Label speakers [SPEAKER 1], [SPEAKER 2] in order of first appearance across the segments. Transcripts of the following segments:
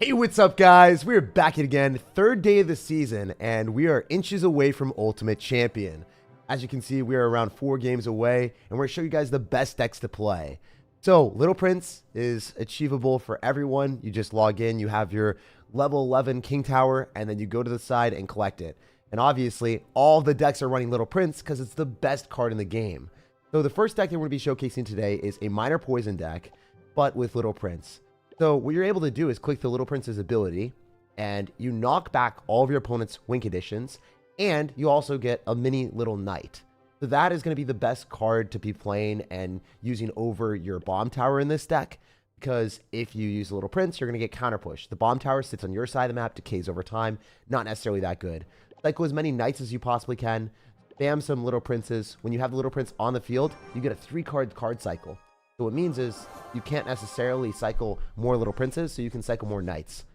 [SPEAKER 1] Hey, what's up, guys? We're back again, third day of the season, and we are inches away from Ultimate Champion. As you can see, we are around 4 games away, and we're going to show you guys the best decks to play. So, Little Prince is achievable for everyone. You just log in, you have your level 11 King Tower, and then you go to the side and collect it. And obviously, all the decks are running Little Prince because it's the best card in the game. So, the first deck that we're going to be showcasing today is a Minor Poison deck, but with Little Prince. So what you're able to do is click the Little Prince's ability, and you knock back all of your opponent's win conditions, and you also get a mini little knight. So that is going to be the best card to be playing and using over your bomb tower in this deck, because if you use Little Prince, you're going to get counter push. The bomb tower sits on your side of the map, decays over time, not necessarily that good. Cycle as many knights as you possibly can, spam some Little Princes. When you have the Little Prince on the field, you get a 3-card cycle. So what it means is you can't necessarily cycle more Little Princes, so you can cycle more Knights.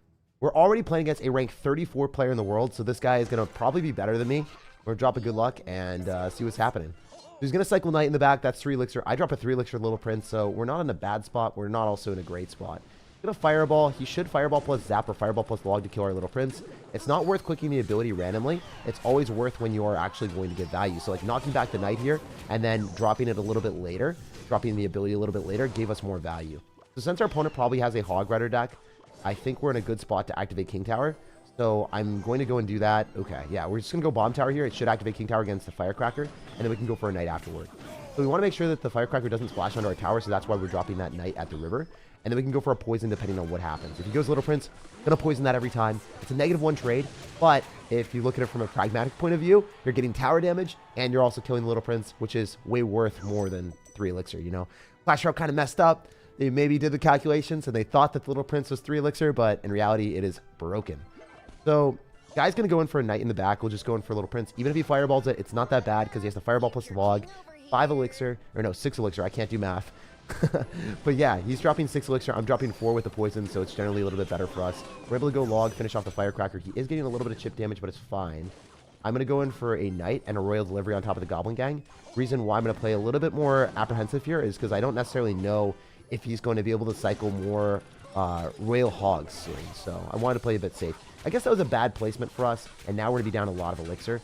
[SPEAKER 1] We're already playing against a ranked 34 player in the world, so this guy is going to probably be better than me. We're going to drop a good luck and see what's happening. He's going to cycle Knight in the back. That's 3 elixir. I drop a 3 elixir Little Prince, so we're not in a bad spot. We're not also in a great spot. He's going to Fireball. He should Fireball plus Zap or Fireball plus Log to kill our Little Prince. It's not worth clicking the ability randomly. It's always worth when you are actually going to get value. So like knocking back the Knight here and then dropping it a little bit later, dropping the ability a little bit later, gave us more value. So since our opponent probably has a Hog Rider deck, I think we're in a good spot to activate King Tower. So I'm going to go and do that. Okay, yeah, we're just going to go Bomb Tower here. It should activate King Tower against the Firecracker, and then we can go for a Knight afterward. So we want to make sure that the Firecracker doesn't splash onto our tower, so that's why we're dropping that Knight at the river. And then we can go for a poison depending on what happens. If he goes Little Prince, going to poison that every time. It's a -1 trade, but if you look at it from a pragmatic point of view, you're getting tower damage, and you're also killing the Little Prince, which is way worth more than 3 elixir, you know? Clash Royale kind of messed up. They maybe did the calculations, and they thought that the Little Prince was 3 elixir, but in reality, it is broken. So, guy's going to go in for a Knight in the back. We'll just go in for Little Prince. Even if he fireballs it, it's not that bad, because he has the Fireball plus the Log, 5 elixir, or no, 6 elixir. I can't do math. But yeah, he's dropping 6 elixir. I'm dropping 4 with the poison, so it's generally a little bit better for us. We're able to go Log, finish off the Firecracker. He is getting a little bit of chip damage, but it's fine. I'm going to go in for a Knight and a Royal Delivery on top of the Goblin Gang. Reason why I'm going to play a little bit more apprehensive here is because I don't necessarily know if he's going to be able to cycle more Royal Hogs soon. So I wanted to play a bit safe. I guess that was a bad placement for us, and now we're going to be down a lot of elixir.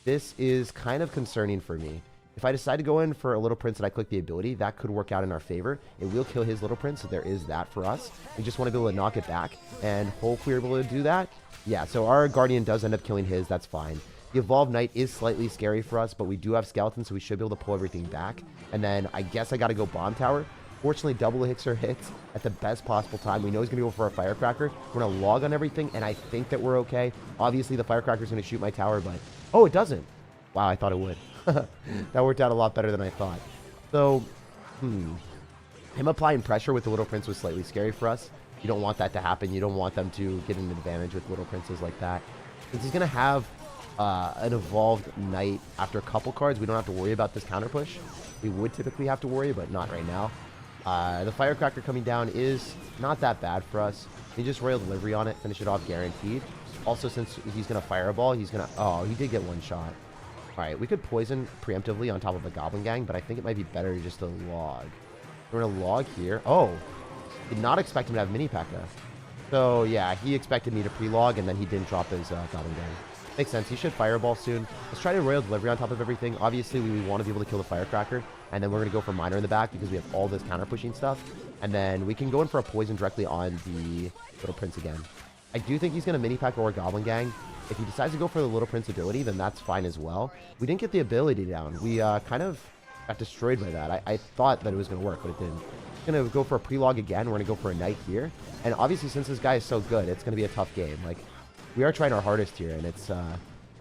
[SPEAKER 1] This is kind of concerning for me. If I decide to go in for a Little Prince and I click the ability, that could work out in our favor. It will kill his Little Prince, so there is that for us. We just want to be able to knock it back, and hopefully we're able to do that. Yeah, so our Guardian does end up killing his. That's fine. The Evolved Knight is slightly scary for us, but we do have Skeletons, so we should be able to pull everything back. And then I guess I got to go Bomb Tower. Fortunately, double elixir hits at the best possible time. We know he's going to go for a Firecracker. We're going to log on everything, and I think that we're okay. Obviously, the Firecracker is going to shoot my tower, but... Oh, it doesn't. Wow, I thought it would. That worked out a lot better than I thought. So, him applying pressure with the Little Prince was slightly scary for us. You don't want that to happen. You don't want them to get an advantage with Little Princes like that. Since he's going to have an Evolved Knight after a couple cards, we don't have to worry about this counter push. We would typically have to worry, but not right now. The Firecracker coming down is not that bad for us. You just Royal Delivery on it, finish it off guaranteed. Also, since he's going to Fireball, he's going to... Oh, he did get one shot. Alright, we could poison preemptively on top of a Goblin Gang, but I think it might be better just to log. We're going to log here. Oh, did not expect him to have Mini P.E.K.K.A. So, yeah, he expected me to pre-log, and then he didn't drop his Goblin Gang. Makes sense. He should Fireball soon. Let's try to Royal Delivery on top of everything. Obviously, we want to be able to kill the Firecracker, and then we're going to go for Minor in the back because we have all this counter-pushing stuff. And then we can go in for a poison directly on the Little Prince again. I do think he's going to Mini P.E.K.K.A. or Goblin Gang. If he decides to go for the Little Prince ability, then that's fine as well. We didn't get the ability down. We kind of got destroyed by that. I thought that it was going to work, but it didn't. Going to go for a pre-log again. We're going to go for a Knight here. And obviously, since this guy is so good, it's going to be a tough game. Like, we are trying our hardest here, and it's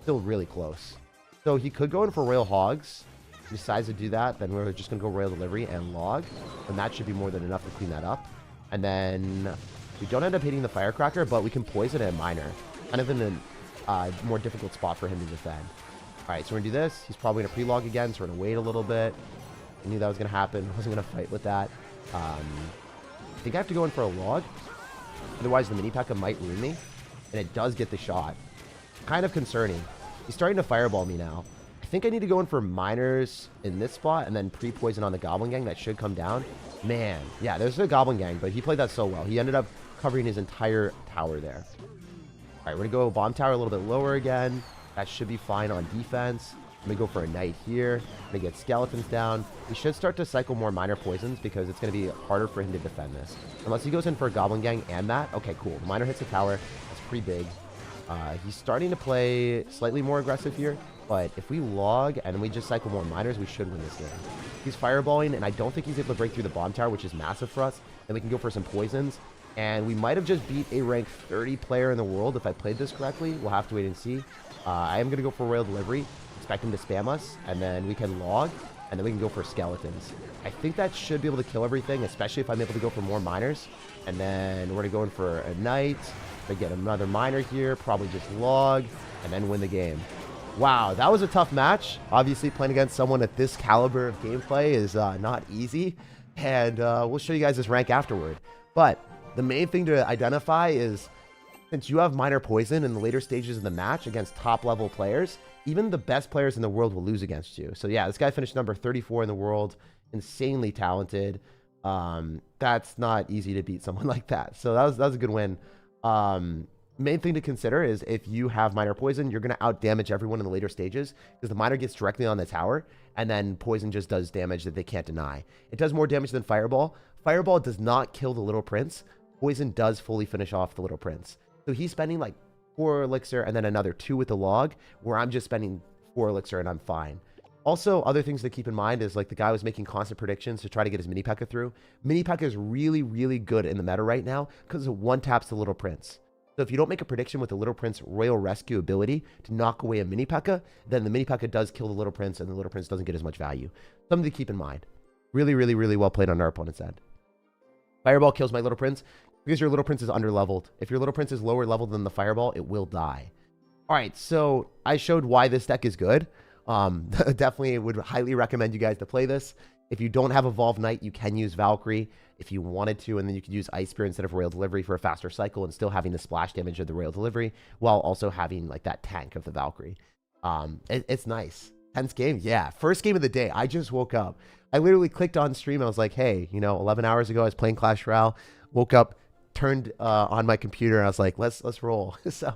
[SPEAKER 1] still really close. So he could go in for Royal Hogs. If he decides to do that, then we're just going to go Royal Delivery and log. And that should be more than enough to clean that up. And then we don't end up hitting the Firecracker, but we can poison it at Minor. Kind of in a more difficult spot for him to defend. Alright, so we're going to do this. He's probably going to pre-log again, so we're going to wait a little bit. I knew that was going to happen. I wasn't going to fight with that. I think I have to go in for a log. Otherwise, the Mini P.E.K.K.A. might ruin me. And it does get the shot. Kind of concerning. He's starting to Fireball me now. I think I need to go in for Minors in this spot and then pre-poison on the Goblin Gang. That should come down. Man, yeah, there's a Goblin Gang, but he played that so well. He ended up covering his entire tower there. All right, we're going to go bomb tower a little bit lower again. That should be fine on defense. I'm going to go for a knight here. I'm going to get skeletons down. We should start to cycle more minor poisons because it's going to be harder for him to defend this. Unless he goes in for a goblin gang and that. Okay, cool. The miner hits the tower. That's pretty big. He's starting to play slightly more aggressive here. But if we log and we just cycle more miners, we should win this game. He's fireballing, and I don't think he's able to break through the bomb tower, which is massive for us. And we can go for some poisons. And we might have just beat a rank 30 player in the world if I played this correctly. We'll have to wait and see. I am going to go for Royal Delivery. Expect him to spam us, and then we can log, and then we can go for skeletons. I think that should be able to kill everything, especially if I'm able to go for more miners. And then we're going to go in for a knight. We get another miner here, probably just log, and then win the game. Wow, that was a tough match. Obviously, playing against someone at this caliber of gameplay is not easy, and we'll show you guys this rank afterward. But the main thing to identify is, since you have minor poison in the later stages of the match against top-level players, even the best players in the world will lose against you. So yeah, this guy finished number 34 in the world, insanely talented. That's not easy to beat someone like that. So that was a good win. Main thing to consider is if you have minor poison, you're going to out-damage everyone in the later stages because the miner gets directly on the tower, and then poison just does damage that they can't deny. It does more damage than Fireball. Fireball does not kill the Little Prince. Poison does fully finish off the Little Prince. So he's spending like 4 elixir and then another 2 with the log, where I'm just spending 4 elixir and I'm fine. Also, other things to keep in mind is like the guy was making constant predictions to try to get his mini P.E.K.K.A through. Mini P.E.K.K.A is really, really good in the meta right now because it one-taps the Little Prince. So if you don't make a prediction with the Little Prince Royal Rescue ability to knock away a mini P.E.K.K.A, then the mini P.E.K.K.A does kill the Little Prince and the Little Prince doesn't get as much value. Something to keep in mind. Really, really, really well played on our opponent's end. Fireball kills my Little Prince because your Little Prince is under-leveled. If your Little Prince is lower leveled than the Fireball, it will die. All right, so I showed why this deck is good. Definitely would highly recommend you guys to play this. If you don't have Evolved Knight, you can use Valkyrie if you wanted to, and then you could use Ice Spear instead of Royal Delivery for a faster cycle and still having the splash damage of the Royal Delivery while also having like that tank of the Valkyrie. It's nice. 10th game? Yeah. First game of the day. I just woke up. I literally clicked on stream. I was like, hey, 11 hours ago, I was playing Clash Royale. Woke up, turned on my computer, and I was like, let's roll. So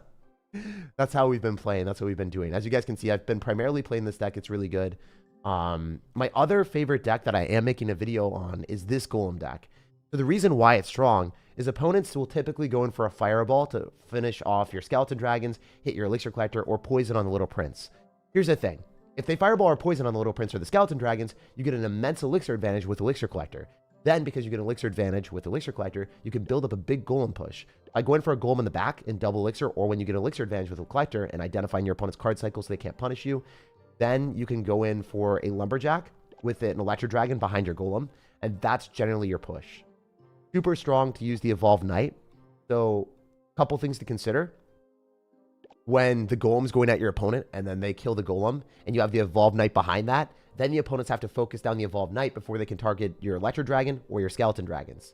[SPEAKER 1] that's how we've been playing. That's what we've been doing. As you guys can see, I've been primarily playing this deck. It's really good. My other favorite deck that I am making a video on is this Golem deck. So the reason why it's strong is opponents will typically go in for a Fireball to finish off your Skeleton Dragons, hit your Elixir Collector, or poison on the Little Prince. Here's the thing. If they Fireball or poison on the Little Prince or the Skeleton Dragons, you get an immense Elixir advantage with Elixir Collector. Then, because you get an Elixir advantage with Elixir Collector, you can build up a big Golem push. By going for a Golem in the back and double Elixir, or when you get an Elixir advantage with a Collector and identifying your opponent's card cycle so they can't punish you, then you can go in for a Lumberjack with an Electro Dragon behind your Golem, and that's generally your push. Super strong to use the Evolved Knight. So, a couple things to consider. When the Golem's going at your opponent, and then they kill the Golem, and you have the Evolved Knight behind that, then the opponents have to focus down the Evolved Knight before they can target your Electro Dragon or your Skeleton Dragons.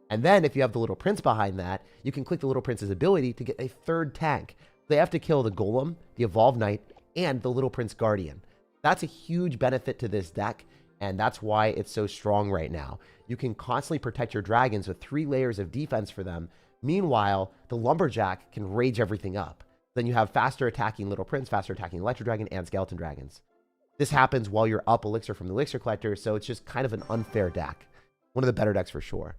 [SPEAKER 1] And then, if you have the Little Prince behind that, you can click the Little Prince's ability to get a third tank. They have to kill the Golem, the Evolved Knight, and the Little Prince Guardian. That's a huge benefit to this deck, and that's why it's so strong right now. You can constantly protect your dragons with 3 layers of defense for them. Meanwhile, the Lumberjack can rage everything up. Then you have faster attacking Little Prince, faster attacking Electro Dragon, and Skeleton Dragons. This happens while you're up Elixir from the Elixir Collector, so it's just kind of an unfair deck. One of the better decks for sure.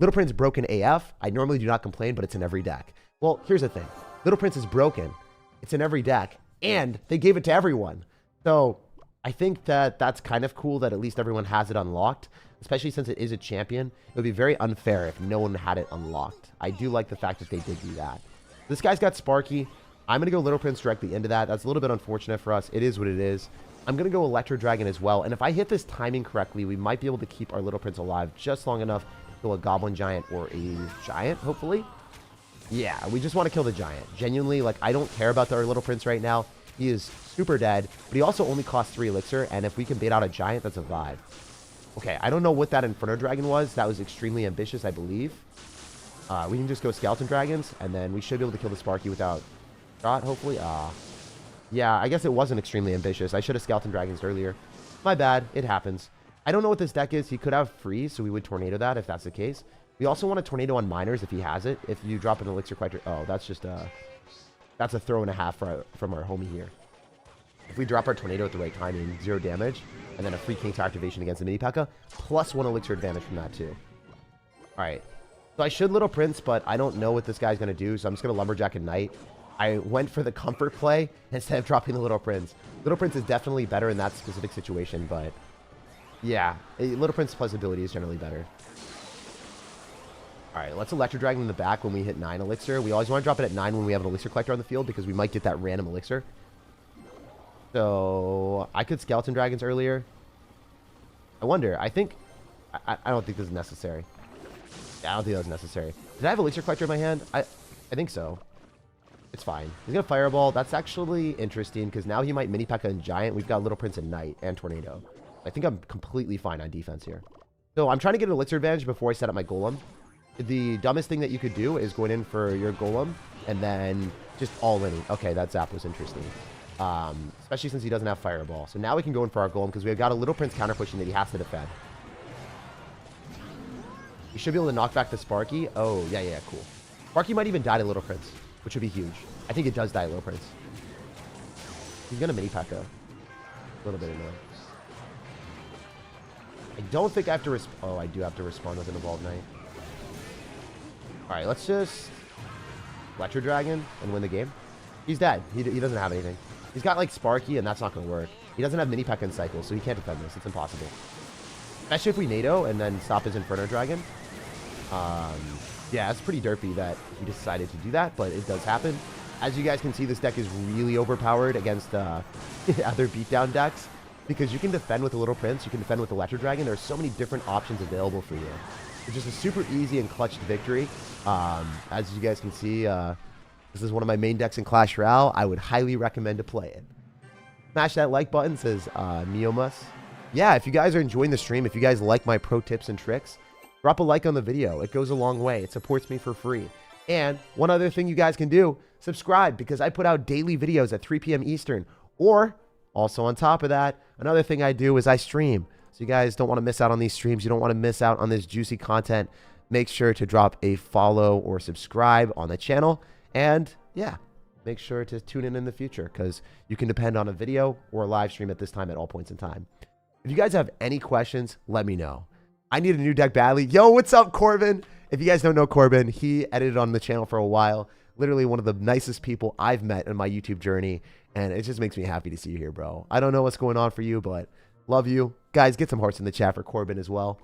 [SPEAKER 1] Little Prince broken AF. I normally do not complain, but it's in every deck. Well, here's the thing. Little Prince is broken. It's in every deck, and they gave it to everyone. So I think that that's kind of cool that at least everyone has it unlocked, especially since it is a champion. It would be very unfair if no one had it unlocked. I do like the fact that they did do that. This guy's got Sparky. I'm going to go Little Prince directly into that. That's a little bit unfortunate for us. It is what it is. I'm going to go Electro Dragon as well. And if I hit this timing correctly, we might be able to keep our Little Prince alive just long enough to kill a Goblin Giant or a Giant, hopefully. Yeah, we just want to kill the Giant. Genuinely, like, I don't care about our Little Prince right now. He is super dead, but he also only costs 3 Elixir, and if we can bait out a Giant, that's a vibe. Okay, I don't know what that Inferno Dragon was. That was extremely ambitious, I believe. We can just go Skeleton Dragons, and then we should be able to kill the Sparky without shot, hopefully. Yeah, I guess it wasn't extremely ambitious. I should have Skeleton Dragons earlier. My bad. It happens. I don't know what this deck is. He could have freeze, so we would Tornado that if that's the case. We also want a tornado on miners if he has it. If you drop an elixir collector. Oh, that's just that's a throw and a half from our homie here. If we drop our tornado at the right timing, 0 damage, and then a free king to activation against the mini P.E.K.K.A, plus 1 elixir advantage from that too. All right. So I should Little Prince, but I don't know what this guy's going to do, so I'm just going to Lumberjack and Knight. I went for the comfort play instead of dropping the Little Prince. Little Prince is definitely better in that specific situation, but yeah, Little Prince plus ability is generally better. All right, let's Electro Dragon in the back when we hit 9 elixir. We always want to drop it at 9 when we have an elixir collector on the field because we might get that random elixir. So I could Skeleton Dragons earlier. I wonder. I don't think this is necessary. Yeah, I don't think that was necessary. Did I have elixir collector in my hand? I think so. It's fine. He's gonna Fireball. That's actually interesting because now he might mini P.E.K.K.A and Giant. We've got Little Prince and Knight and Tornado. I think I'm completely fine on defense here. So I'm trying to get an elixir advantage before I set up my Golem. The dumbest thing that you could do is going in for your Golem and then just all in. Okay, that zap was interesting. Especially since he doesn't have Fireball. So now we can go in for our Golem because we've got a Little Prince counter pushing that he has to defend. You should be able to knock back the Sparky. Oh, yeah, cool. Sparky might even die to Little Prince, which would be huge. I think it does die to Little Prince. He's going to mini P.E.K.K.A. A little bit annoying. I don't think I have to oh, I do have to respond with an Evolved Knight. Alright, let's just Electro Dragon and win the game. He's dead. He doesn't have anything. He's got like Sparky, and that's not going to work. He doesn't have mini P.E.K.K.A in cycle, so he can't defend this. It's impossible. Especially if we NATO and then stop his Inferno Dragon. Yeah, it's pretty derpy that he decided to do that, but it does happen. As you guys can see, this deck is really overpowered against other beatdown decks because you can defend with a Little Prince, you can defend with Electro Dragon. There's so many different options available for you. It's just a super easy and clutch victory. As you guys can see, this is one of my main decks in Clash Royale. I would highly recommend to play it. Smash that like button, says Miomus. Yeah, if you guys are enjoying the stream, if you guys like my pro tips and tricks, drop a like on the video. It goes a long way. It supports me for free. And one other thing you guys can do, subscribe, because I put out daily videos at 3 p.m. Eastern. Or, also on top of that, another thing I do is I stream. So you guys don't want to miss out on these streams. You don't want to miss out on this juicy content. Make sure to drop a follow or subscribe on the channel. And yeah, make sure to tune in the future because you can depend on a video or a live stream at this time at all points in time. If you guys have any questions, let me know. I need a new deck badly. Yo, what's up, Corbin? If you guys don't know Corbin, he edited on the channel for a while. Literally one of the nicest people I've met in my YouTube journey. And it just makes me happy to see you here, bro. I don't know what's going on for you, but love you. Guys, get some hearts in the chat for Corbin as well.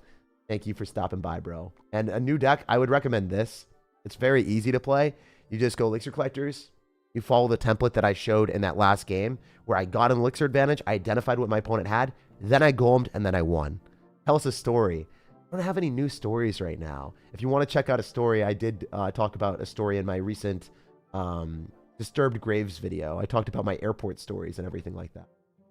[SPEAKER 1] Thank you for stopping by, bro. And a new deck, I would recommend this. It's very easy to play. You just go Elixir Collectors. You follow the template that I showed in that last game where I got an Elixir advantage. I identified what my opponent had. Then I golemed, and then I won. Tell us a story. I don't have any new stories right now. If you want to check out a story, I did talk about a story in my recent Disturbed Graves video. I talked about my airport stories and everything like that.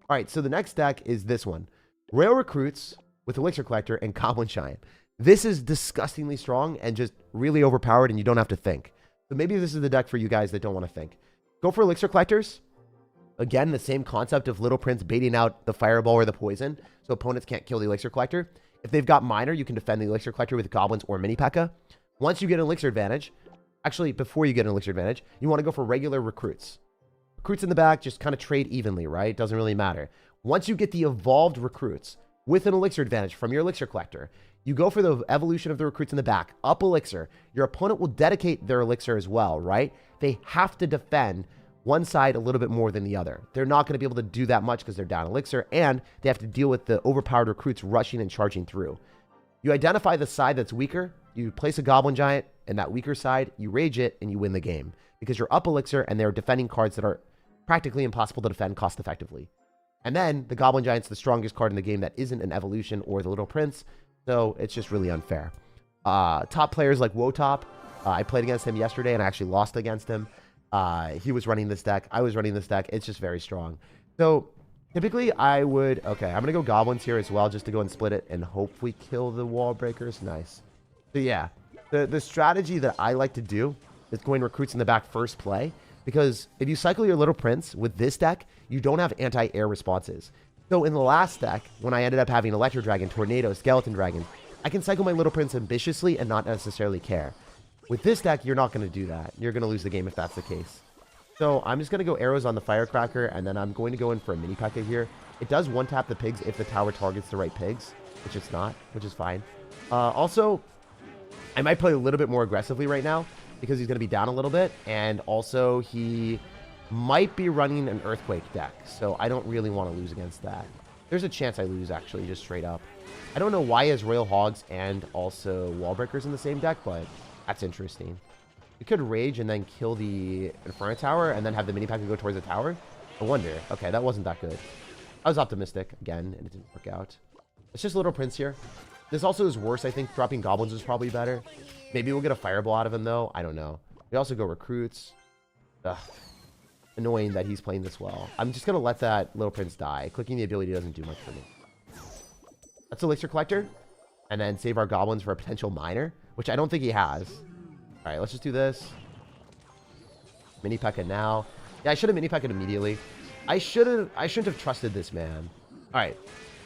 [SPEAKER 1] All right, so the next deck is this one. Royal Recruits with Elixir Collector and Goblin Giant. This is disgustingly strong and just really overpowered, and you don't have to think. So maybe this is the deck for you guys that don't want to think. Go for Elixir Collectors. Again, the same concept of Little Prince baiting out the Fireball or the Poison, so opponents can't kill the Elixir Collector. If they've got Miner, you can defend the Elixir Collector with Goblins or mini P.E.K.K.A. Once you get an Elixir advantage, actually, before you get an Elixir advantage, you want to go for regular Recruits. Recruits in the back just kind of trade evenly, right? Doesn't really matter. Once you get the evolved Recruits with an Elixir advantage from your Elixir Collector, you go for the evolution of the Recruits in the back, up Elixir. Your opponent will dedicate their Elixir as well, right? They have to defend one side a little bit more than the other. They're not going to be able to do that much because they're down Elixir, and they have to deal with the overpowered Recruits rushing and charging through. You identify the side that's weaker, you place a Goblin Giant, and that weaker side, you rage it, and you win the game. Because you're up Elixir, and they're defending cards that are practically impossible to defend cost effectively. And then, the Goblin Giant's the strongest card in the game that isn't an evolution or the Little Prince, so it's just really unfair. Top players like Wotop, I played against him yesterday, and I actually lost against him. He was running this deck. I was running this deck. It's just very strong. So, typically, I would... Okay, I'm going to go Goblins here as well, just to go and split it and hope we kill the Wall Breakers. Nice. So, yeah. The strategy that I like to do is going Recruits in the back first play, because if you cycle your Little Prince with this deck, you don't have anti-air responses. So, in the last deck, when I ended up having Electro Dragon, Tornado, Skeleton Dragon, I can cycle my Little Prince ambitiously and not necessarily care. With this deck, you're not going to do that. You're going to lose the game if that's the case. So I'm just going to go arrows on the Firecracker, and then I'm going to go in for a mini P.E.K.K.A here. It does one-tap the pigs if the tower targets the right pigs, which it's not, which is fine. Also, I might play a little bit more aggressively right now because he's going to be down a little bit, and also he might be running an Earthquake deck, so I don't really want to lose against that. There's a chance I lose, actually, just straight up. I don't know why he has Royal Hogs and also Wall Breakers in the same deck, but that's interesting. You could Rage and then kill the Inferno Tower and then have the mini P.E.K.K.A go towards the tower. I wonder. Okay, that wasn't that good. I was optimistic, again, and it didn't work out. It's just Little Prince here. This also is worse, I think. Dropping Goblins is probably better. Maybe we'll get a Fireball out of him, though. I don't know. We also go Recruits. Ugh. Annoying that he's playing this well. I'm just going to let that Little Prince die. Clicking the ability doesn't do much for me. That's Elixir Collector. And then save our Goblins for a potential Miner, which I don't think he has. All right, let's just do this. Mini P.E.K.K.A now. Yeah, I should have mini P.E.K.K.A immediately. I shouldn't have trusted this man. All right.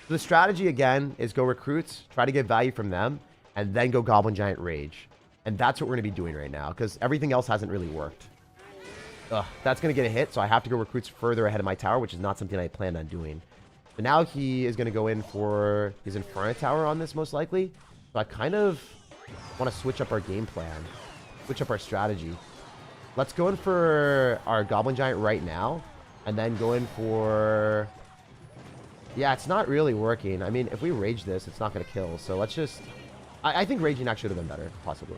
[SPEAKER 1] So the strategy, again, is go Recruits, try to get value from them, and then go Goblin Giant Rage. And that's what we're going to be doing right now, because everything else hasn't really worked. Ugh, that's going to get a hit, so I have to go Recruits further ahead of my tower, which is not something I planned on doing. But now he is going to go in for his Inferno Tower on this, most likely. So I kind of want to switch up our game plan, switch up our strategy. Let's go in for our Goblin Giant right now, and then go in for... Yeah, it's not really working. I mean, if we Rage this, it's not going to kill. So let's just... I think Raging actually would have been better, possibly.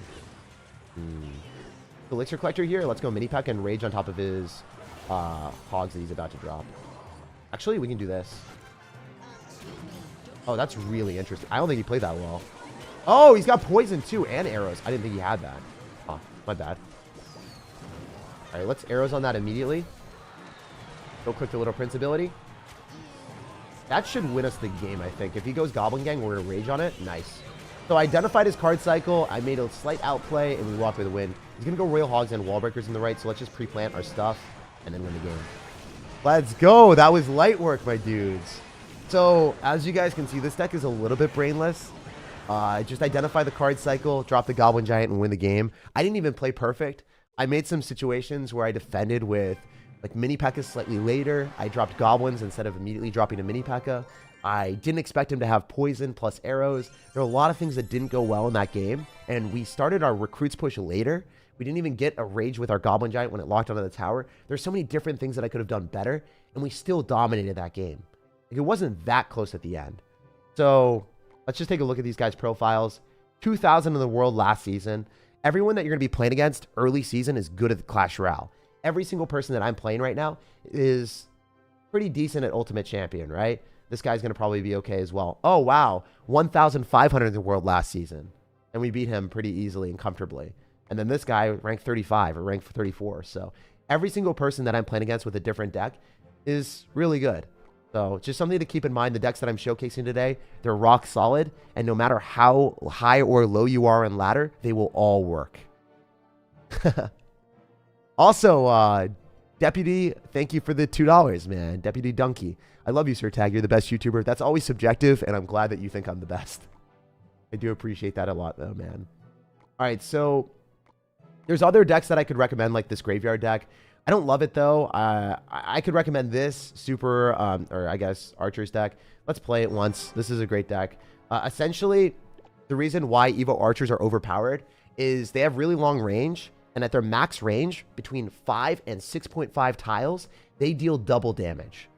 [SPEAKER 1] Elixir Collector here. Let's go mini P.E.K.K.A and Rage on top of his Hogs that he's about to drop. Actually, we can do this. Oh, that's really interesting. I don't think he played that well. Oh, he's got Poison too and Arrows. I didn't think he had that. Oh, my bad. All right, let's Arrows on that immediately. Go click the Little Prince ability. That should win us the game, I think. If he goes Goblin Gang, we're going to Rage on it. Nice. So I identified his card cycle. I made a slight outplay, and we walked with a win. He's going to go Royal Hogs and Wall Breakers in the right, so let's just pre-plant our stuff and then win the game. Let's go. That was light work, my dudes. So, as you guys can see, this deck is a little bit brainless. Just identify the card cycle, drop the Goblin Giant, and win the game. I didn't even play perfect. I made some situations where I defended with like mini P.E.K.K.A slightly later. I dropped Goblins instead of immediately dropping a mini P.E.K.K.A. I didn't expect him to have Poison plus Arrows. There are a lot of things that didn't go well in that game, and we started our Recruits push later. We didn't even get a Rage with our Goblin Giant when it locked onto the tower. There's so many different things that I could have done better, and we still dominated that game. Like, it wasn't that close at the end. So let's just take a look at these guys' profiles. 2,000 in the world last season. Everyone that you're going to be playing against early season is good at Clash Royale. Every single person that I'm playing right now is pretty decent at Ultimate Champion, right? This guy's going to probably be okay as well. Oh, wow. 1,500 in the world last season. And we beat him pretty easily and comfortably. And then this guy ranked 35 or ranked 34. So every single person that I'm playing against with a different deck is really good. So just something to keep in mind. The decks that I'm showcasing today, they're rock solid. And no matter how high or low you are in ladder, they will all work. Also, Deputy, thank you for the $2, man. Deputy Donkey. I love you, SirTag. You're the best YouTuber. That's always subjective, and I'm glad that you think I'm the best. I do appreciate that a lot, though, man. All right, so there's other decks that I could recommend, like this Graveyard deck. I don't love it, though. I could recommend this Super, or I guess Archer's deck. Let's play it once. This is a great deck. Essentially, the reason why Evo Archers are overpowered is they have really long range, and at their max range, between 5 and 6.5 tiles, they deal double damage.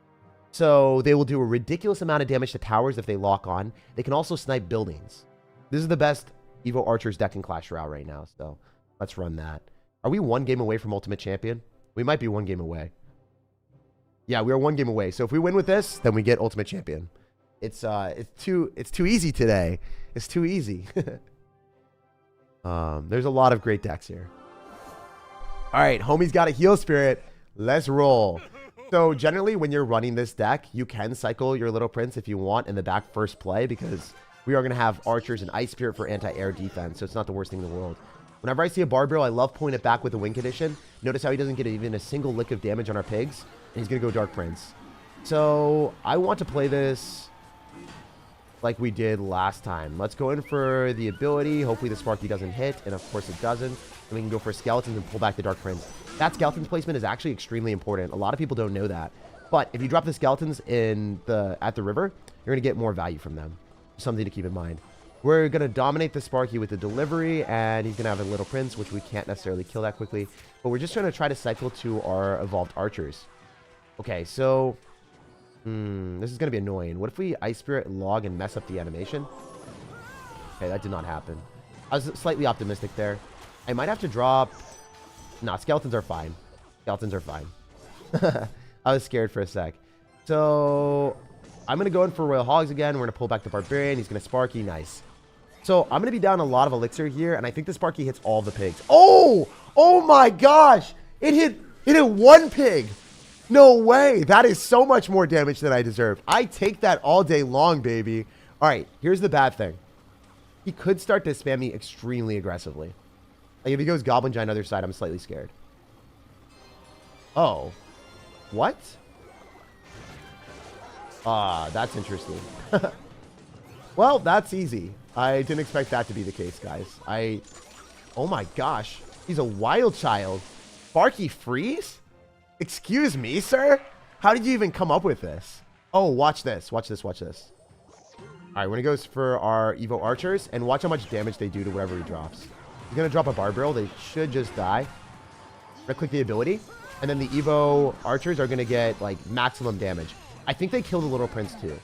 [SPEAKER 1] So they will do a ridiculous amount of damage to towers if they lock on. They can also snipe buildings. This is the best Evo Archers deck in Clash Royale right now, so let's run that. Are we one game away from Ultimate Champion? We might be one game away. Yeah, we are one game away. So if we win with this, then we get Ultimate Champion. It's too easy today. It's too easy. There's a lot of great decks here. All right, homie's got a Heal Spirit. Let's roll. So generally, when you're running this deck, you can cycle your Little Prince if you want in the back first play, because we are going to have Archers and Ice Spirit for anti-air defense, so it's not the worst thing in the world. Whenever I see a Barbarian, I love pulling it back with a Win Condition. Notice how he doesn't get even a single lick of damage on our pigs, and he's going to go Dark Prince. So I want to play this like we did last time. Let's go in for the ability. Hopefully the Sparky doesn't hit, and of course it doesn't. And we can go for skeletons and pull back the Dark Prince. That skeleton's placement is actually extremely important. A lot of people don't know that. But if you drop the skeletons at the river, you're going to get more value from them. Something to keep in mind. We're going to dominate the Sparky with the delivery, and he's going to have a Little Prince, which we can't necessarily kill that quickly. But we're just going to try to cycle to our evolved archers. Okay, so this is going to be annoying. What if we Ice Spirit log and mess up the animation? Okay, that did not happen. I was slightly optimistic there. I might have to drop... Nah, skeletons are fine. Skeletons are fine. I was scared for a sec. So, I'm going to go in for Royal Hogs again. We're going to pull back the Barbarian. He's going to Sparky. Nice. So, I'm going to be down a lot of Elixir here, and I think the Sparky hits all the pigs. Oh! Oh my gosh! It hit one pig! No way! That is so much more damage than I deserve. I take that all day long, baby. Alright, here's the bad thing. He could start to spam me extremely aggressively. Like, if he goes Goblin Giant other side, I'm slightly scared. Oh. What? Ah, that's interesting. Well, that's easy. I didn't expect that to be the case, guys. Oh my gosh. He's a wild child. Sparky freeze? Excuse me, sir? How did you even come up with this? Oh, watch this. Watch this. Watch this. All right, we're going to go for our Evo Archers, and watch how much damage they do to whatever he drops. He's going to drop a Barb Barrel. They should just die. I'm going to click the ability, and then the Evo Archers are going to get, like, maximum damage. I think they kill the Little Prince, too.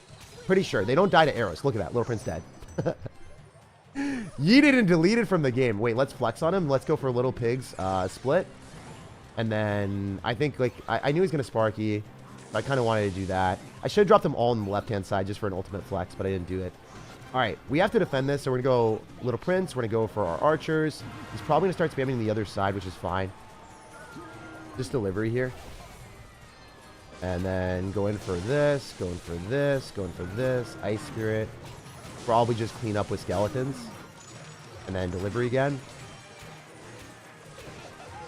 [SPEAKER 1] Pretty sure. They don't die to arrows. Look at that. Little Prince dead. Yeeted and deleted from the game. Wait, let's flex on him. Let's go for Little Pigs split. And then I think, like, I knew he was going to Sparky. I kind of wanted to do that. I should have dropped them all on the left-hand side just for an ultimate flex, but I didn't do it. All right, we have to defend this, so we're going to go Little Prince. We're going to go for our Archers. He's probably going to start spamming the other side, which is fine. Just delivery here. And then go in for this, go in for this, go in for this. Ice Spirit. Probably just clean up with skeletons. And then delivery again.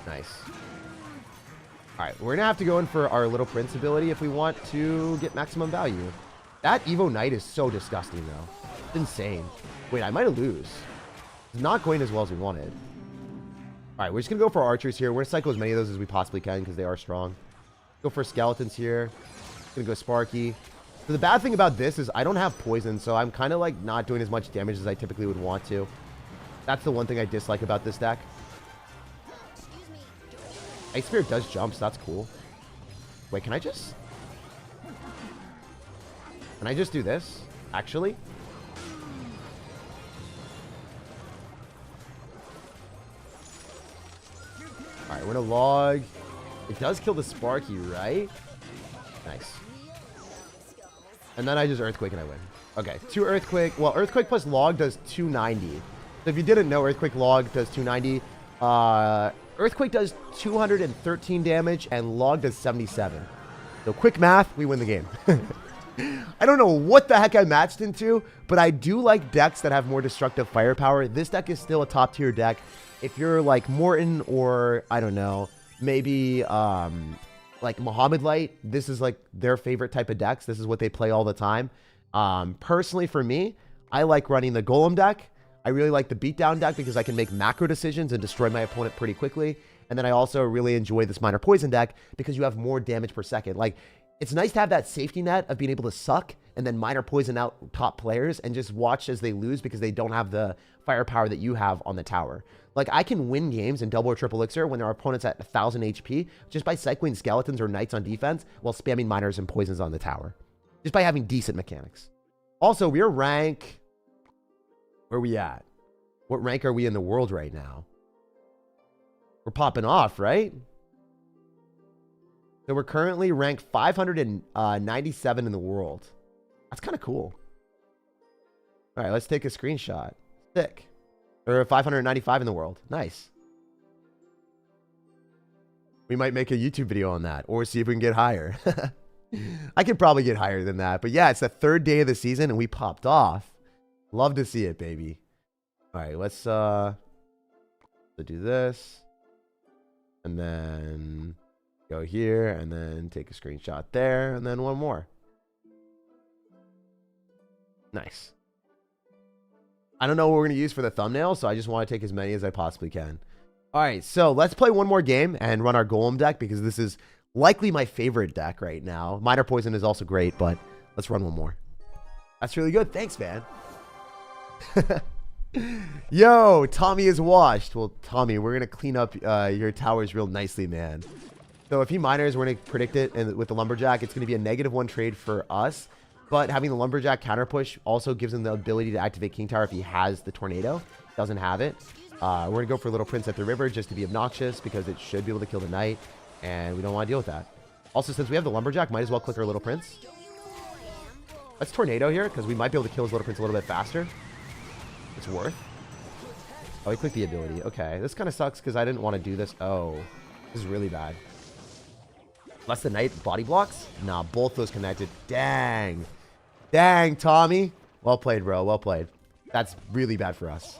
[SPEAKER 1] Nice. Alright, we're going to have to go in for our Little Prince ability if we want to get maximum value. That Evo Knight is so disgusting, though. It's insane. Wait, I might lose. It's not going as well as we wanted. Alright, we're just going to go for Archers here. We're going to cycle as many of those as we possibly can because they are strong. Go for Skeletons here. Going to go Sparky. So the bad thing about this is I don't have poison, so I'm kind of like not doing as much damage as I typically would want to. That's the one thing I dislike about this deck. Ice Spirit does jump, so that's cool. Wait, can I just do this? Actually? Alright, we're gonna log. It does kill the Sparky, right? Nice. And then I just Earthquake and I win. Okay, 2 Earthquake. Well, Earthquake plus log does 290. So if you didn't know, Earthquake log does 290. Earthquake does 213 damage, and log does 77. So quick math, we win the game. I don't know what the heck I matched into, but I do like decks that have more destructive firepower. This deck is still a top tier deck. If you're like Morton or, I don't know, maybe like Muhammad Light, this is like their favorite type of decks. This is what they play all the time. Personally, for me, I like running the Golem deck. I really like the beatdown deck because I can make macro decisions and destroy my opponent pretty quickly. And then I also really enjoy this minor poison deck because you have more damage per second. Like, it's nice to have that safety net of being able to suck and then minor poison out top players and just watch as they lose because they don't have the firepower that you have on the tower. Like, I can win games in double or triple elixir when their opponent's at 1,000 HP just by cycling skeletons or knights on defense while spamming minors and poisons on the tower. Just by having decent mechanics. Also, we're rank... Where are we at? What rank are we in the world right now? We're popping off, right? So we're currently ranked 597 in the world. That's kind of cool. All right, let's take a screenshot. Sick. Or 595 in the world. Nice. We might make a YouTube video on that or see if we can get higher. I could probably get higher than that. But yeah, it's the 3rd day of the season and we popped off. Love to see it, baby. All right, let's do this. And then go here and then take a screenshot there and then one more. Nice. I don't know what we're going to use for the thumbnail, so I just want to take as many as I possibly can. All right, so let's play one more game and run our Golem deck because this is likely my favorite deck right now. Minor Poison is also great, but let's run one more. That's really good. Thanks, man. Yo, Tommy is washed. Well, Tommy, we're going to clean up your towers real nicely, man. So if he miners, we're going to predict it, and with the Lumberjack, it's going to be a -1 trade for us. But having the Lumberjack counter push also gives him the ability to activate King Tower if he has the Tornado. Doesn't have it. We're going to go for Little Prince at the river just to be obnoxious because it should be able to kill the Knight. And we don't want to deal with that. Also, since we have the Lumberjack, might as well click our Little Prince. Let's Tornado here because we might be able to kill his Little Prince a little bit faster. It's worth. Oh, he clicked the ability. Okay, this kind of sucks because I didn't want to do this. Oh, this is really bad. Unless the Knight body blocks? Nah, both those connected. Dang. Dang, Tommy. Well played, bro. Well played. That's really bad for us.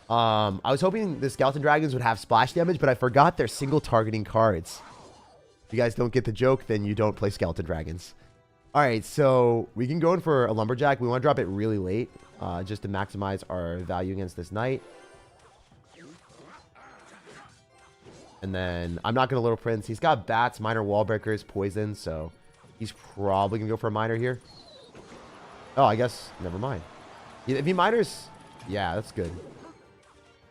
[SPEAKER 1] I was hoping the Skeleton Dragons would have splash damage, but I forgot they're single targeting cards. If you guys don't get the joke, then you don't play Skeleton Dragons. All right, so we can go in for a Lumberjack. We want to drop it really late just to maximize our value against this Knight. And then I'm not going to Little Prince. He's got bats, minor wall breakers, poison, so he's probably going to go for a miner here. Oh, I guess, never mind. If he miners, yeah, that's good.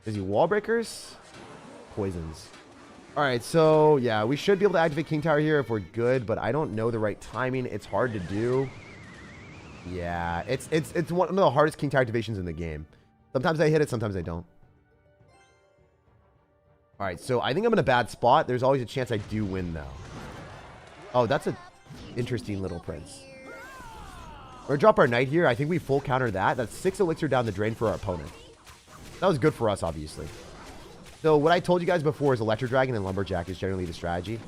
[SPEAKER 1] Is he wall breakers? Poisons. All right, so yeah, we should be able to activate King Tower here if we're good, but I don't know the right timing. It's hard to do. Yeah, it's one of the hardest King Tower activations in the game. Sometimes I hit it, sometimes I don't. All right, so I think I'm in a bad spot. There's always a chance I do win, though. Oh, that's an interesting Little Prince. We're going to drop our Knight here. I think we full counter that. That's 6 elixir down the drain for our opponent. That was good for us, obviously. So what I told you guys before is Electro Dragon and Lumberjack is generally the strategy.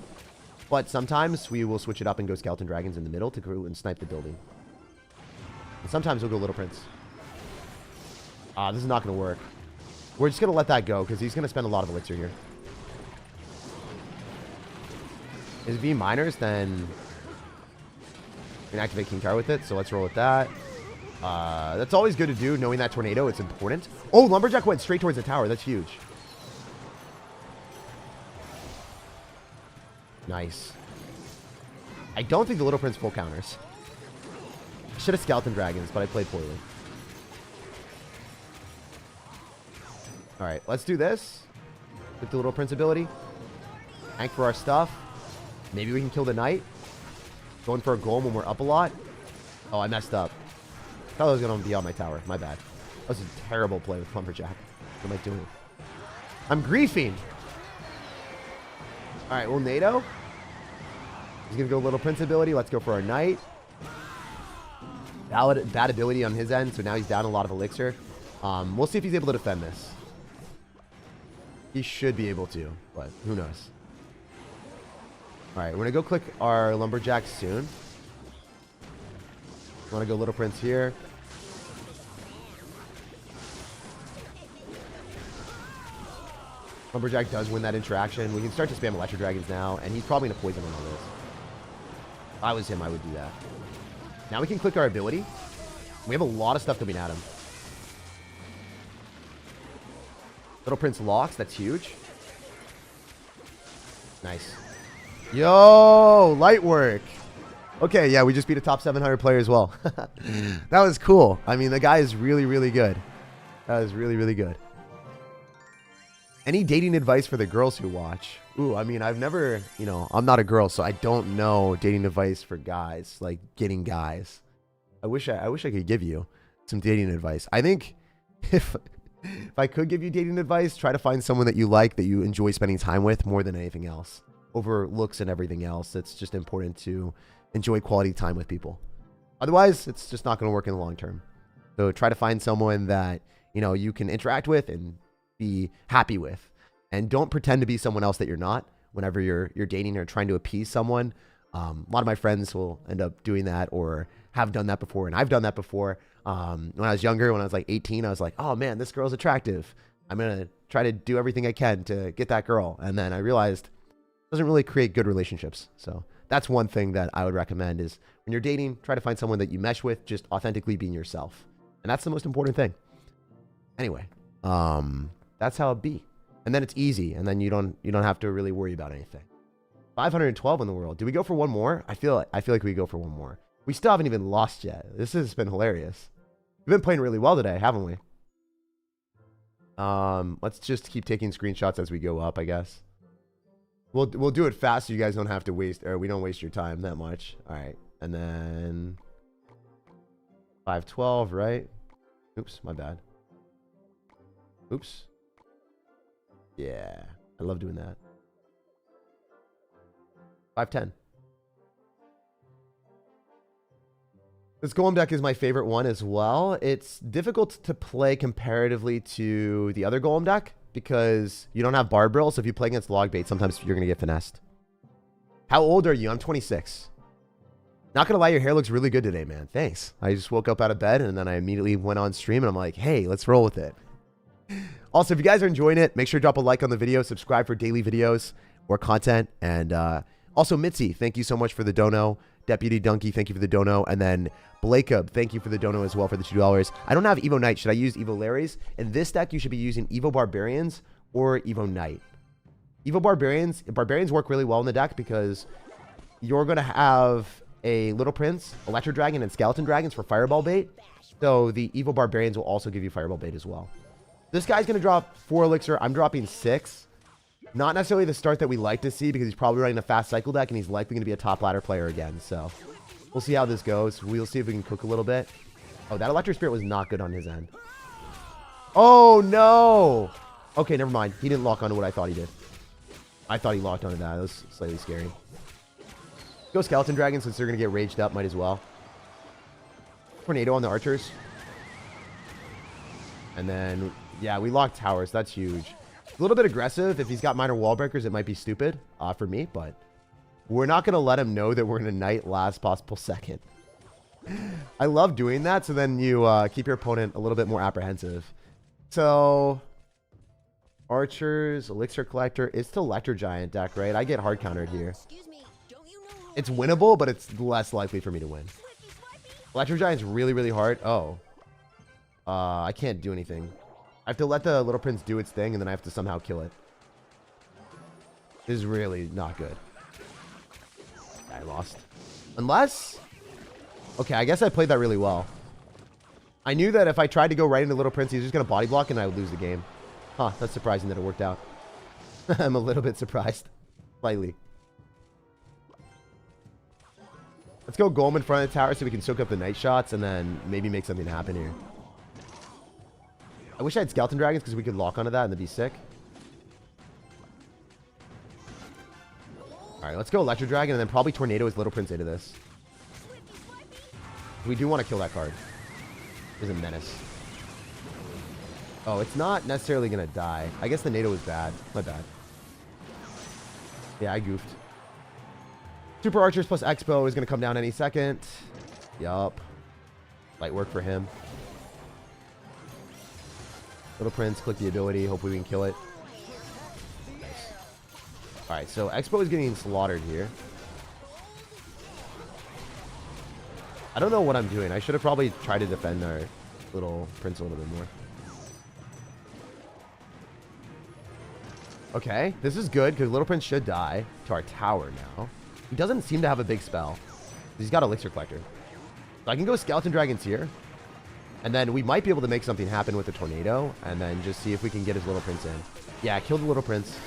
[SPEAKER 1] But sometimes we will switch it up and go Skeleton Dragons in the middle to go and snipe the building. And sometimes we'll go Little Prince. This is not going to work. We're just going to let that go because he's going to spend a lot of elixir here. If he miners, then we can activate King Tower with it. So let's roll with that. That's always good to do, knowing that Tornado. It's important. Oh, Lumberjack went straight towards the tower. That's huge. Nice. I don't think the Little Prince full counters. I should have Skeleton Dragons, but I played poorly. Alright, let's do this. With the Little Prince ability. Tank for our stuff. Maybe we can kill the Knight. Going for a Golem when we're up a lot. Oh, I messed up. I thought I was going to be on my tower. My bad. That was a terrible play with Lumberjack. What am I doing? I'm griefing. Alright, well, NATO. He's going to go Little Prince ability. Let's go for our Knight. Bad ability on his end, so now he's down a lot of elixir. We'll see if he's able to defend this. He should be able to, but who knows. Alright, we're going to go click our Lumberjack soon. Want to go Little Prince here. Lumberjack does win that interaction. We can start to spam Electro Dragons now, and he's probably going to poison on all this. If I was him, I would do that. Now we can click our ability. We have a lot of stuff coming at him. Little Prince locks. That's huge. Nice. Yo, light work. Okay, yeah, we just beat a top 700 player as well. That was cool. I mean, the guy is really, really good. That was really, really good. Any dating advice for the girls who watch? Ooh, I mean, I've never, you know, I'm not a girl, so I don't know dating advice for guys, like getting guys. I wish I could give you some dating advice. I think if I could give you dating advice, try to find someone that you like, that you enjoy spending time with more than anything else. Over looks and everything else, it's just important to enjoy quality time with people. Otherwise, it's just not going to work in the long term. So try to find someone that, you know, you can interact with and be happy with. And don't pretend to be someone else that you're not whenever you're dating or trying to appease someone. A lot of my friends will end up doing that or have done that before, and I've done that before. When I was younger, when I was like 18, I was like, oh man, this girl's attractive. I'm going to try to do everything I can to get that girl. And then I realized it doesn't really create good relationships. So that's one thing that I would recommend is when you're dating, try to find someone that you mesh with, just authentically being yourself. And that's the most important thing. Anyway, that's how it be. And then it's easy, and then you don't have to really worry about anything. 512 in the world. Do we go for one more? I feel like we go for one more. We still haven't even lost yet. This has been hilarious. We've been playing really well today, haven't we? Let's just keep taking screenshots as we go up, I guess. We'll do it fast so you guys don't have to waste, or we don't waste your time that much. All right, and then 512, right? Oops, my bad. Oops. Yeah, I love doing that. 510. This Golem deck is my favorite one as well. It's difficult to play comparatively to the other Golem deck because you don't have Barbarrel, so if you play against Logbait, sometimes you're going to get finessed. How old are you? I'm 26. Not going to lie, your hair looks really good today, man. Thanks. I just woke up out of bed, and then I immediately went on stream, and I'm like, hey, let's roll with it. Also, if you guys are enjoying it, make sure to drop a like on the video, subscribe for daily videos, more content, and also Mitzi, thank you so much for the dono. Deputy Donkey, thank you for the dono. And then Blakeup, thank you for the dono as well for the $2. I don't have Evo Knight. Should I use Evo Larrys? In this deck, you should be using Evo Barbarians or Evo Knight. Evo Barbarians work really well in the deck because you're going to have a Little Prince, Electro Dragon, and Skeleton Dragons for Fireball bait. So the Evo Barbarians will also give you Fireball bait as well. This guy's going to drop 4 elixir. I'm dropping 6. Not necessarily the start that we like to see because he's probably running a fast cycle deck and he's likely going to be a top ladder player again. So we'll see how this goes. We'll see if we can cook a little bit. Oh, that Electric Spirit was not good on his end. Oh, no. Okay, never mind. He didn't lock onto what I thought he did. I thought he locked onto that. That was slightly scary. Go Skeleton Dragon since they're going to get raged up. Might as well. Tornado on the archers. And then, yeah, we locked towers. That's huge. A little bit aggressive. If he's got minor wall breakers, it might be stupid for me, but we're not going to let him know that we're going to knight last possible second. I love doing that, so then you keep your opponent a little bit more apprehensive. So, archers, elixir collector. It's the Electro Giant deck, right? I get hard countered here. It's winnable, but it's less likely for me to win. Electro Giant's really, really hard. Oh. I can't do anything. I have to let the Little Prince do its thing, and then I have to somehow kill it. This is really not good. I lost. Unless... Okay, I guess I played that really well. I knew that if I tried to go right into Little Prince, he was just going to body block, and I would lose the game. Huh, that's surprising that it worked out. I'm a little bit surprised. Slightly. Let's go Golem in front of the tower so we can soak up the night shots, and then maybe make something happen here. I wish I had Skeleton Dragons because we could lock onto that and that'd be sick. Alright, let's go Electro Dragon and then probably Tornado as Little Prince into this. We do want to kill that card. He's a menace. Oh, it's not necessarily going to die. I guess the NATO was bad. My bad. Yeah, I goofed. Super Archers plus Expo is going to come down any second. Yup. Light work for him. Little Prince, click the ability. Hopefully we can kill it. Nice. Alright, so Expo is getting slaughtered here. I don't know what I'm doing. I should have probably tried to defend our Little Prince a little bit more. Okay, this is good because Little Prince should die to our tower now. He doesn't seem to have a big spell. He's got Elixir Collector. So I can go Skeleton Dragons here. And then we might be able to make something happen with the Tornado. And then just see if we can get his Little Prince in. Yeah, kill the Little Prince.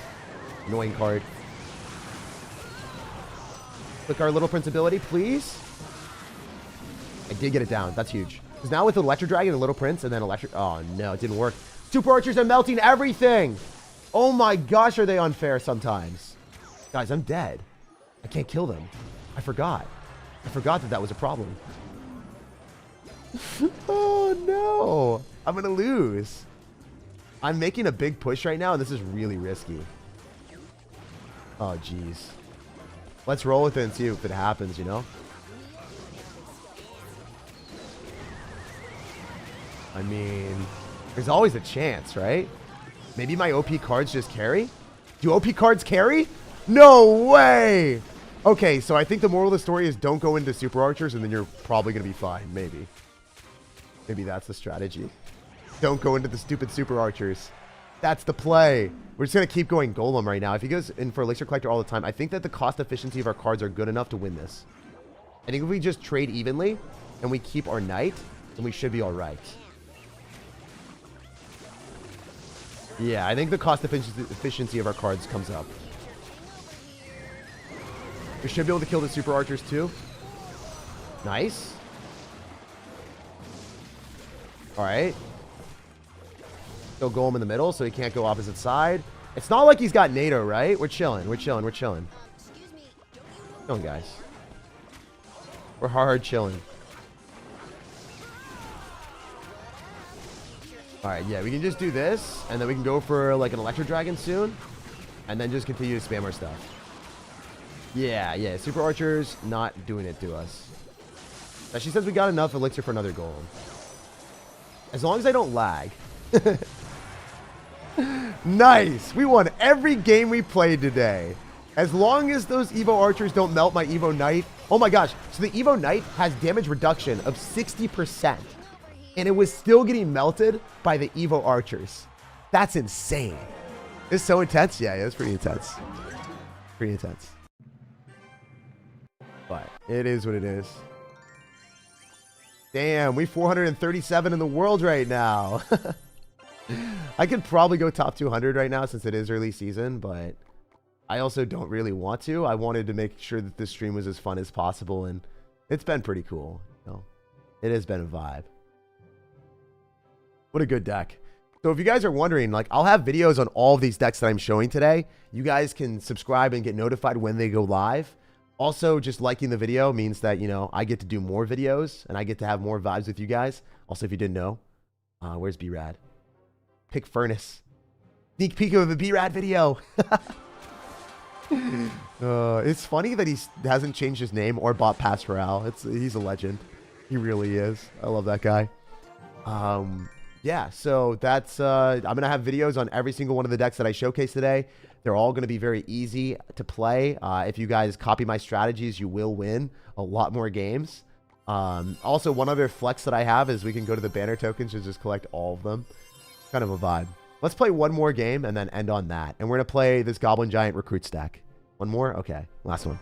[SPEAKER 1] Annoying card. Click our Little Prince ability, please. I did get it down. That's huge. Because now with the Electro Dragon and Little Prince and then Electric... Oh, no, it didn't work. Super Archers are melting everything. Oh my gosh, are they unfair sometimes. Guys, I'm dead. I can't kill them. I forgot. I forgot that that was a problem. Oh, no. I'm going to lose. I'm making a big push right now, and this is really risky. Oh, jeez. Let's roll with it and see if it happens, you know? I mean, there's always a chance, right? Maybe my OP cards just carry? Do OP cards carry? No way! Okay, so I think the moral of the story is don't go into Super Archers, and then you're probably going to be fine, maybe. Maybe that's the strategy. Don't go into the stupid super archers. That's the play. We're just going to keep going Golem right now. If he goes in for Elixir Collector all the time, I think that the cost efficiency of our cards are good enough to win this. I think if we just trade evenly and we keep our Knight, then we should be all right. Yeah, I think the cost efficiency of our cards comes up. We should be able to kill the super archers too. Nice. All right. Go Golem in the middle so he can't go opposite side. It's not like he's got NATO, right? We're chilling. We're chilling. We're chilling. Come on, guys. We're hard chilling. All right, yeah, we can just do this, and then we can go for like an Electro Dragon soon, and then just continue to spam our stuff. Yeah, yeah, Super Archers not doing it to us. Now, she says we got enough Elixir for another Golem. As long as I don't lag. Nice! We won every game we played today. As long as those Evo Archers don't melt my Evo Knight. Oh my gosh, so the Evo Knight has damage reduction of 60%. And it was still getting melted by the Evo Archers. That's insane. It's so intense. Yeah, it's pretty intense. Pretty intense. But it is what it is. Damn, we 437 in the world right now. I could probably go top 200 right now since it is early season, but I also don't really want to. I wanted to make sure that this stream was as fun as possible, and it's been pretty cool. You know, it has been a vibe. What a good deck. So if you guys are wondering, like, I'll have videos on all of these decks that I'm showing today. You guys can subscribe and get notified when they go live. Also, just liking the video means that, you know, I get to do more videos and I get to have more vibes with you guys. Also, if you didn't know, where's B-Rad? Pick Furnace. Sneak peek of a B-Rad video. It's funny that he hasn't changed his name or bought Pass Royale. He's a legend. He really is. I love that guy. Yeah, so that's, I'm going to have videos on every single one of the decks that I showcase today. They're all going to be very easy to play. If you guys copy my strategies, you will win a lot more games. Also, one other flex that I have is we can go to the banner tokens and just collect all of them. Kind of a vibe. Let's play one more game and then end on that. And we're going to play this Goblin Giant Recruits deck. One more? Okay, last one.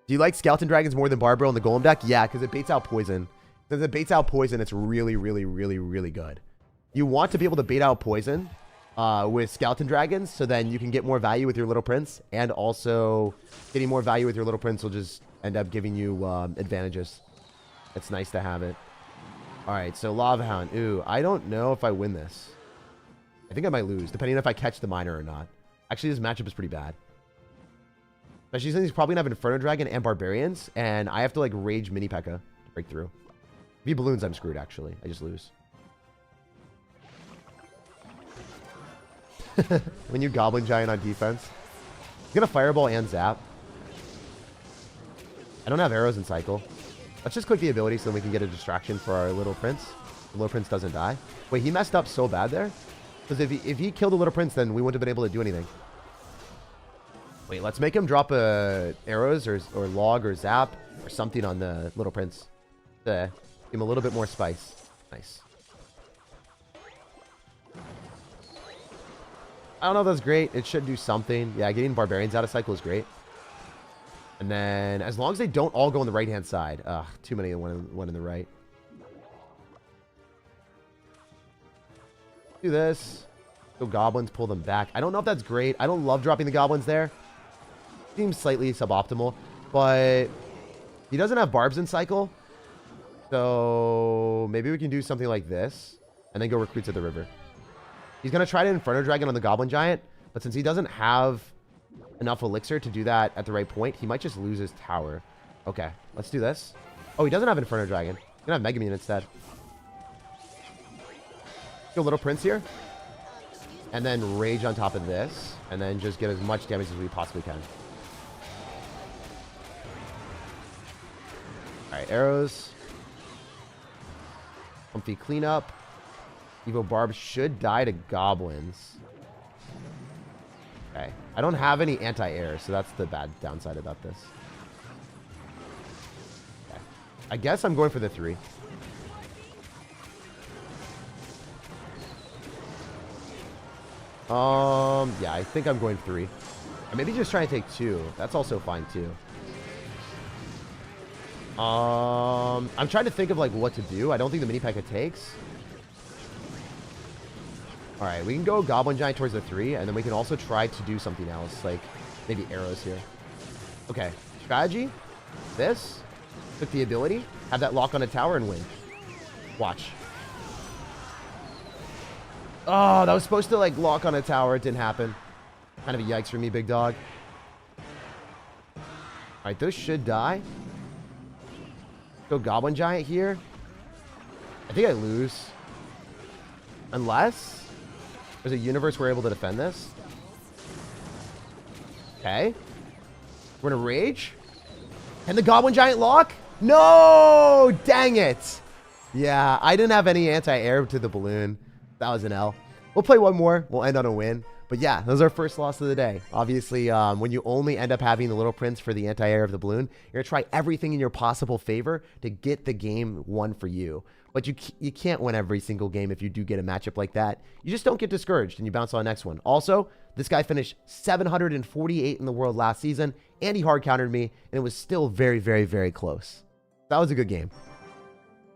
[SPEAKER 1] Do you like Skeleton Dragons more than Barbaro in the Golem deck? Yeah, because it baits out poison. Since it baits out poison, it's really, really, really, really good. You want to be able to bait out poison with Skeleton Dragons, so then you can get more value with your Little Prince, and also getting more value with your Little Prince will just end up giving you advantages. It's nice to have it. All right, so Lava Hound. Ooh, I don't know if I win this. I think I might lose, depending on if I catch the Miner or not. Actually, this matchup is pretty bad. Especially since he's probably going to have Inferno Dragon and Barbarians, and I have to, like, Rage Mini P.E.K.K.A. to break through. If he balloons, I'm screwed, actually. I just lose. When you Goblin Giant on defense. He's going to Fireball and Zap. I don't have arrows in cycle. Let's just click the ability so we can get a distraction for our Little Prince. The Little Prince doesn't die. Wait, he messed up so bad there? Because if he killed the Little Prince, then we wouldn't have been able to do anything. Wait, let's make him drop arrows or log or zap or something on the Little Prince. Give him a little bit more spice. Nice. I don't know if that's great. It should do something. Yeah, getting Barbarians out of cycle is great. And then, as long as they don't all go on the right-hand side. Ugh, too many one in the right. Do this. Go Goblins, pull them back. I don't know if that's great. I don't love dropping the Goblins there. Seems slightly suboptimal. But he doesn't have Barbs in cycle. So maybe we can do something like this. And then go recruit to the river. He's going to try to Inferno Dragon on the Goblin Giant. But since he doesn't have enough elixir to do that at the right point, he might just lose his tower. Okay, let's do this. Oh, he doesn't have Inferno Dragon. He's going to have Mega Mune instead. Go Little Prince here. And then Rage on top of this. And then just get as much damage as we possibly can. Alright, arrows. Comfy cleanup. Evo Barb should die to Goblins. Okay. I don't have any anti-air, so that's the bad downside about this. Okay. I guess I'm going for the 3. Yeah, I think I'm going 3. Or maybe just try and take 2. That's also fine too. I'm trying to think of like what to do. I don't think the mini P.E.K.K.A takes. All right, we can go Goblin Giant towards the 3, and then we can also try to do something else, like maybe arrows here. Okay, strategy. This. Click the ability. Have that lock on a tower and win. Watch. Oh, that was supposed to like lock on a tower. It didn't happen. Kind of a yikes for me, big dog. All right, those should die. Go Goblin Giant here. I think I lose. Unless there's a universe we're able to defend this. Okay. We're going to rage. And the Goblin Giant lock? No! Dang it. Yeah, I didn't have any anti-air to the balloon. That was an L. We'll play one more. We'll end on a win. But yeah, that was our first loss of the day. Obviously, when you only end up having the Little Prince for the anti-air of the balloon, you're going to try everything in your possible favor to get the game won for you. But you can't win every single game if you do get a matchup like that. You just don't get discouraged and you bounce on the next one. Also, this guy finished 748 in the world last season, and he hard countered me, and it was still very, very, very close. That was a good game.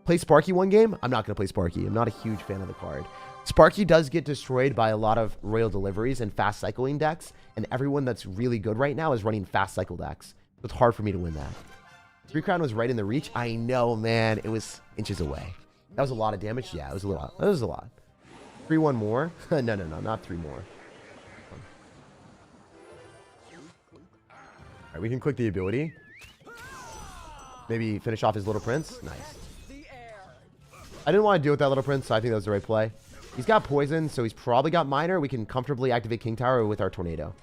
[SPEAKER 1] Play Sparky one game? I'm not going to play Sparky. I'm not a huge fan of the card. Sparky does get destroyed by a lot of Royal Deliveries and fast cycling decks, and everyone that's really good right now is running fast cycle decks. So it's hard for me to win that. 3 crown was right in the reach. I know, man. It was inches away. That was a lot of damage. Yeah, it was a lot. That was a lot. 3-1 more. No, not 3 more. All right, we can click the ability. Maybe finish off his Little Prince. Nice. I didn't want to deal with that Little Prince, so I think that was the right play. He's got poison, so he's probably got Miner. We can comfortably activate King Tower with our Tornado.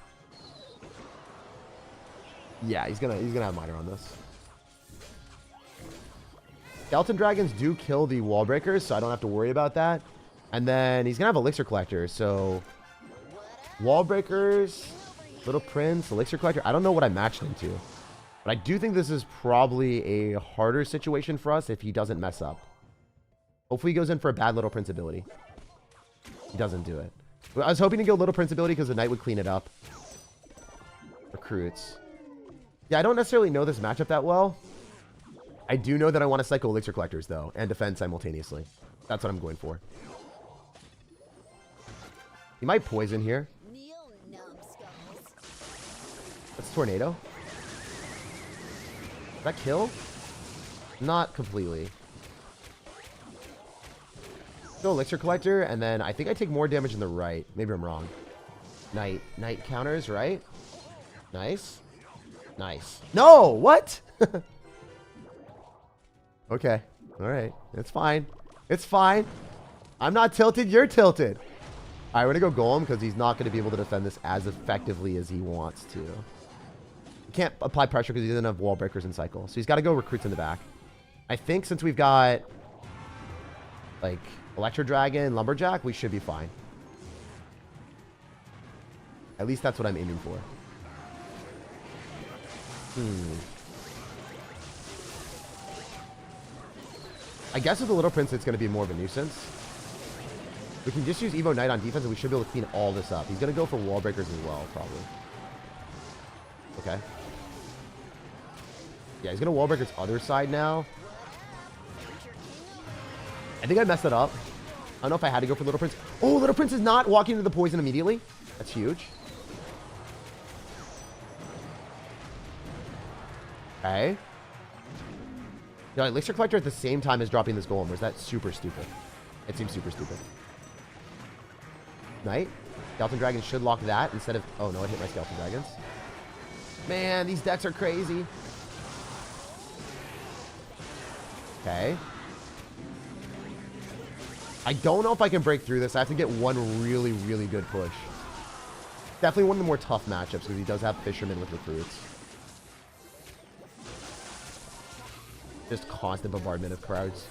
[SPEAKER 1] Yeah, he's gonna have Miner on this. Skeleton Dragons do kill the Wall Breakers, so I don't have to worry about that. And then he's gonna have Elixir Collector, so Wall Breakers, Little Prince, Elixir Collector. I don't know what I matched into, but I do think this is probably a harder situation for us if he doesn't mess up. Hopefully he goes in for a bad Little Prince ability. He doesn't do it. I was hoping to go Little Prince ability because the Knight would clean it up. Recruits. Yeah, I don't necessarily know this matchup that well. I do know that I want to cycle Elixir Collectors, though, and defend simultaneously. That's what I'm going for. He might poison here. That's Tornado. Does that kill? Not completely. Go Elixir Collector, and then I think I take more damage in the right. Maybe I'm wrong. Knight counters, right? Nice. Nice. No! What? Okay. Alright. It's fine. It's fine. I'm not tilted. You're tilted. Alright, we're going to go Golem because he's not going to be able to defend this as effectively as he wants to. He can't apply pressure because he doesn't have Wall Breakers in cycle. So he's got to go Recruits in the back. I think since we've got like Electro Dragon, Lumberjack, we should be fine. At least that's what I'm aiming for. I guess with the Little Prince, it's going to be more of a nuisance. We can just use Evo Knight on defense, and we should be able to clean all this up. He's going to go for Wall Breakers as well, probably. Okay. Yeah, he's going to Wall Breakers other side now. I think I messed it up. I don't know if I had to go for Little Prince. Oh, Little Prince is not walking into the poison immediately. That's huge. Okay. No, Elixir Collector at the same time as dropping this Golem. Or is that super stupid? It seems super stupid. Knight. Skeleton Dragon should lock that instead of... Oh, no, it hit my Skeleton Dragons. Man, these decks are crazy. Okay. I don't know if I can break through this. I have to get one really, really good push. Definitely one of the more tough matchups because he does have Fisherman with Recruits. Just constant bombardment of crowds.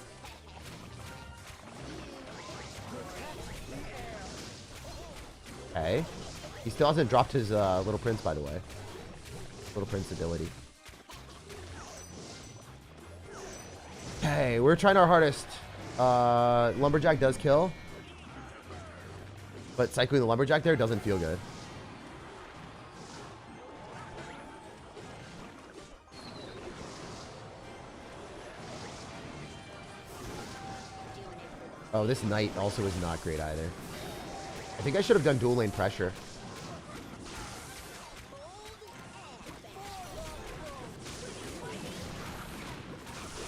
[SPEAKER 1] Okay. He still hasn't dropped his Little Prince, by the way. Little Prince ability. Okay, we're trying our hardest. Lumberjack does kill. But cycling the lumberjack there doesn't feel good. Oh, this knight also is not great either. I think I should have done dual lane pressure.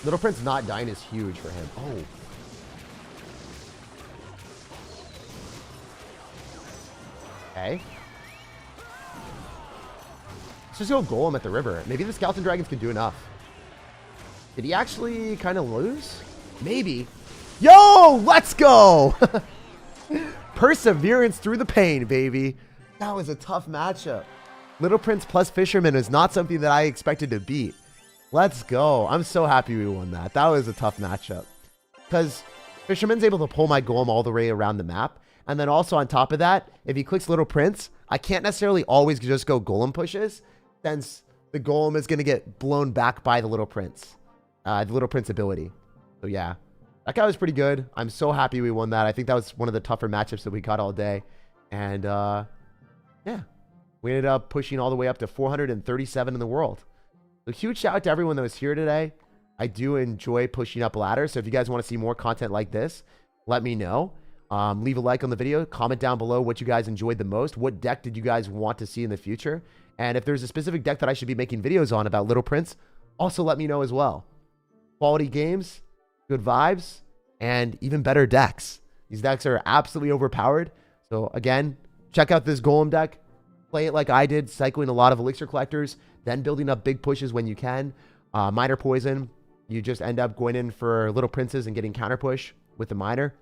[SPEAKER 1] Little Prince not dying is huge for him. Oh. Okay. Let's just go Golem at the river. Maybe the Skeleton Dragons can do enough. Did he actually kind of lose? Maybe. Yo, let's go. Perseverance through the pain, baby. That was a tough matchup. Little Prince plus Fisherman is not something that I expected to beat. Let's go. I'm so happy we won that. That was a tough matchup. Because Fisherman's able to pull my Golem all the way around the map. And then also on top of that, if he clicks Little Prince, I can't necessarily always just go Golem pushes, since the Golem is going to get blown back by the Little Prince. The Little Prince ability. So yeah. That guy was pretty good. I'm so happy we won that. I think that was one of the tougher matchups that we got all day. And yeah. We ended up pushing all the way up to 437 in the world. So huge shout out to everyone that was here today. I do enjoy pushing up ladders. So if you guys want to see more content like this, let me know. Leave a like on the video. Comment down below what you guys enjoyed the most. What deck did you guys want to see in the future? And if there's a specific deck that I should be making videos on about Little Prince, also let me know as well. Quality games, good vibes, and even better decks. These decks are absolutely overpowered. So again, check out this Golem deck. Play it like I did, cycling a lot of elixir collectors, then building up big pushes when you can. Miner poison, you just end up going in for Little Princes and getting counter push with the miner.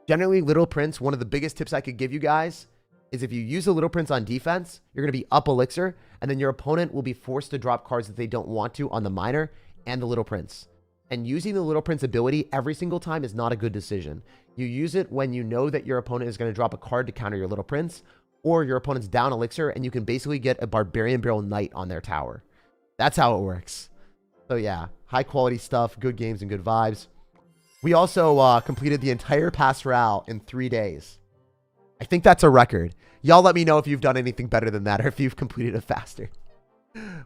[SPEAKER 1] Generally, Little Prince, one of the biggest tips I could give you guys is if you use the Little Prince on defense, you're going to be up elixir, and then your opponent will be forced to drop cards that they don't want to on the miner and the Little Prince. And using the Little Prince ability every single time is not a good decision. You use it when you know that your opponent is going to drop a card to counter your Little Prince, or your opponent's down elixir, and you can basically get a Barbarian Barrel Knight on their tower. That's how it works. So yeah, high quality stuff, good games, and good vibes. We also completed the entire Pastoral in 3 days. I think that's a record. Y'all let me know if you've done anything better than that, or if you've completed it faster.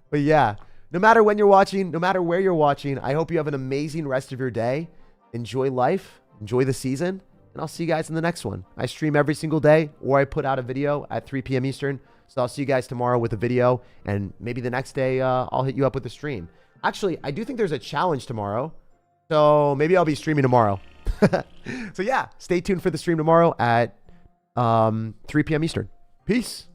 [SPEAKER 1] But yeah, no matter when you're watching, no matter where you're watching, I hope you have an amazing rest of your day. Enjoy life, enjoy the season, and I'll see you guys in the next one. I stream every single day, or I put out a video at 3 p.m. Eastern. So I'll see you guys tomorrow with a video, and maybe the next day I'll hit you up with a stream. Actually, I do think there's a challenge tomorrow, so maybe I'll be streaming tomorrow. So yeah, stay tuned for the stream tomorrow at 3 p.m. Eastern. Peace.